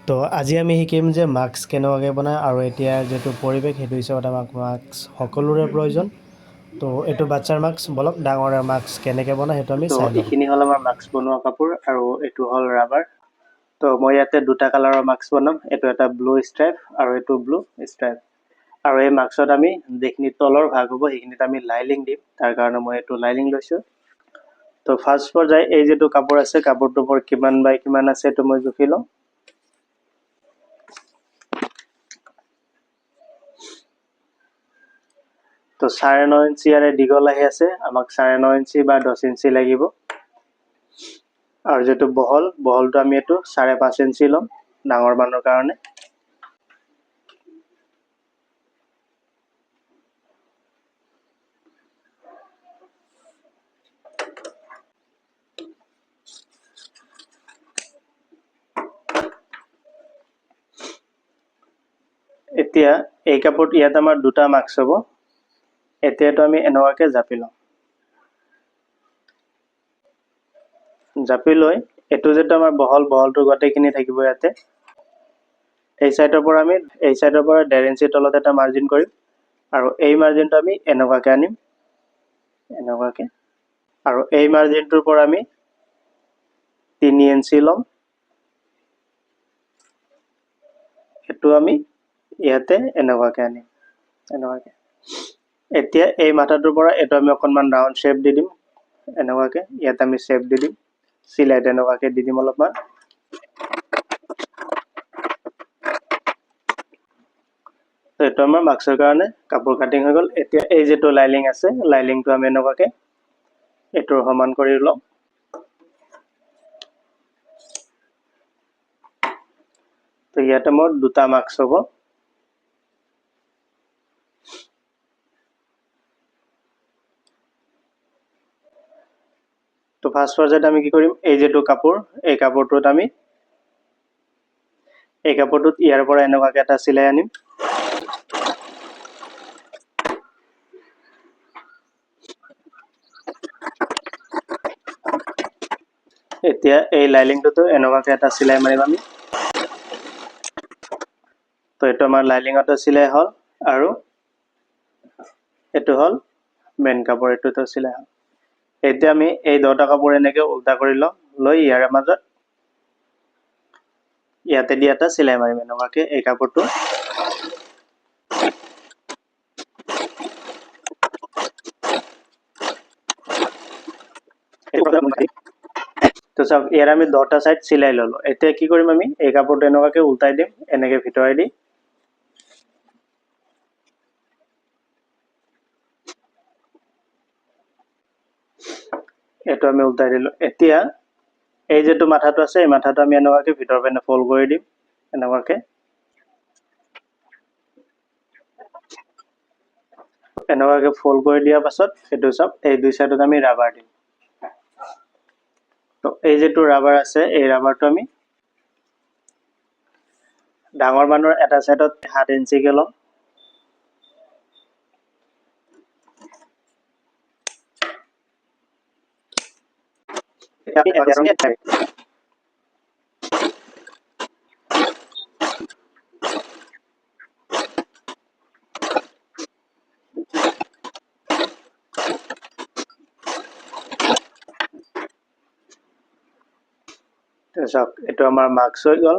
তো আজি আমি শিকিম যে মাস্ক কেনেকুৱাকৈ বনায় আৰু এতিয়া যিটো পৰিৱেশ সেইটো হিচাপত আমাক মাস্ক সকলোৰে প্ৰয়োজন। তো এইটো বাচ্চাৰ মাস্ক, বলক ডাঙৰে মাস্ক কেনেকৈ বনায় সেইটো আমি তো চাই লওঁ। এইখিনি হ'ল আমাৰ মাস্ক বনোৱা কাপোৰ আৰু এইটো হ'ল ৰাবাৰ। তো মই ইয়াতে দুটা কালাৰৰ মাস্ক বনাম, এইটো এটা ব্লু ষ্ট্ৰাইপ আৰু এইটো ব্লু ষ্ট্ৰাইপ। আৰু এই মাস্কত আমি যিখিনি তলৰ ভাগ হ'ব সেইখিনিত আমি লাইলিং দিম, তাৰ কাৰণে মই এইটো লাইলিং লৈছোঁ। তো ফাৰ্ষ্ট পৰ্যায় এই যিটো কাপোৰ আছে কাপোৰটোৰ ওপৰত কিমান বাই কিমান আছে এইটো মই জুখি লওঁ। তো 9.5 ইঞ্চি ইয়াৰে দীঘল আহি আছে, আমাক 9.5 ইঞ্চি বা 10 ইঞ্চি লাগিব। আৰু যিটো বহলটো আমি এইটো 5.5 ইঞ্চি ল'ম ডাঙৰ মানুহৰ কাৰণে। এতিয়া এই কাপোৰত ইয়াত আমাৰ দুটা মাস্ক হ'ব। এতিয়াতো আমি এনেকুৱাকৈ জাপি লওঁ। জাপি লৈ এইটো যিটো আমাৰ বহলটো গোটেইখিনি থাকিব ইয়াতে। এই চাইডৰ পৰা 1.5 ইঞ্চি তলত এটা মাৰ্জিন কৰিম আৰু এই মাৰ্জিনটো আমি এনেকুৱাকৈ আনিম, এনেকুৱাকৈ। আৰু এই মাৰ্জিনটোৰ পৰা আমি 3 ইঞ্চি ল'ম, সেইটো আমি ইয়াতে এনেকুৱাকৈ আনিম, এনেকুৱাকৈ। এতিয়া এই মাথাটোৰ পৰা এইটো আমি অকণমান ৰাউণ্ড শ্বেপ দি দিম, এনেকুৱাকৈ। ইয়াত আমি শ্বেপ দি দিম, চিলাই তেনেকুৱাকৈ দি দিম অলপমান। তো এইটো আমাৰ মাস্কৰ কাৰণে কাপোৰ কাটিং হৈ গ'ল। এতিয়া এই যিটো লাইলিং আছে লাইলিংটো আমি এনেকুৱাকৈ এইটোৰ সমান কৰি লওঁ। তো ইয়াতে মোৰ দুটা মাস্ক হ'ব। তো ফাৰ্ষ্ট পৰ্যায়ত আমি কি কৰিম, এই যিটো কাপোৰ এই কাপোৰটোত ইয়াৰ পৰা এনেকুৱাকৈ এটা চিলাই আনিম। এতিয়া এই লাইলিংটোতো এনেকুৱাকৈ এটা চিলাই মাৰিম আমি। তো এইটো আমাৰ লাইলিঙতো চিলাই হ'ল আৰু এইটো হ'ল মেইন কাপোৰ, এইটোতো চিলাই হ'ল। এতিয়া আমি এই দুটা কাপোৰ এনেকৈ উল্টা কৰি লওঁ, লৈ ইয়াৰে মাজত ইয়াতে দি এটা চিলাই মাৰিম এনেকুৱাকৈ এই কাপোৰটো। তো চাওক ইয়াৰ আমি 10টা চাইড চিলাই ল'লোঁ। এতিয়া কি কৰিম, আমি এই কাপোৰটো এনেকুৱাকৈ উল্টাই দিম, এনেকৈ ভিতৰাই দি। এইটো আমি উল্টাই দিলোঁ। এতিয়া এই যিটো মাথাটো আছে এই মাথাটো আমি এনেকুৱাকৈ ভিতৰৰ পিনে ফল্ড কৰি দিম, এনেকুৱাকৈ। এনেকুৱাকৈ ফল্ড কৰি দিয়াৰ পাছত এইটো চাওক এই দুই চাইডত আমি ৰাবাৰ দিম। তো এই যিটো ৰাবাৰ আছে এই ৰাবাৰটো আমি ডাঙৰ মানুহৰ এটা চাইডত 7 ইঞ্চিকৈ ল'ম। চাওক এইটো আমাৰ মাস্ক হৈ গ'ল।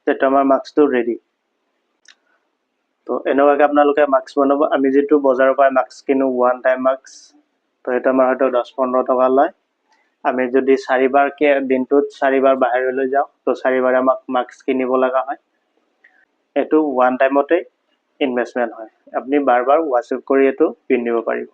এইটো আমাৰ মাস্কটো ৰেডি। তো এনেকুৱাকৈ আপোনালোকে মাস্ক বনাব। আমি যিটো বজাৰৰ পৰা মাস্ক কিনো ওৱান টাইম মাস্ক, তো সেইটো আমাৰ হয়তো 10-15 টকা লয়। আমি যদি 4বাৰকৈ দিনটোত 4বাৰ বাহিৰলৈ যাওঁ তো 4বাৰে আমাক মাস্ক কিনিব লগা হয়। এইটো ওৱান টাইমতে ইনভেষ্টমেণ্ট হয়, আপুনি বাৰ বাৰ ৱাশ্ব কৰি এইটো পিন্ধিব পাৰিব।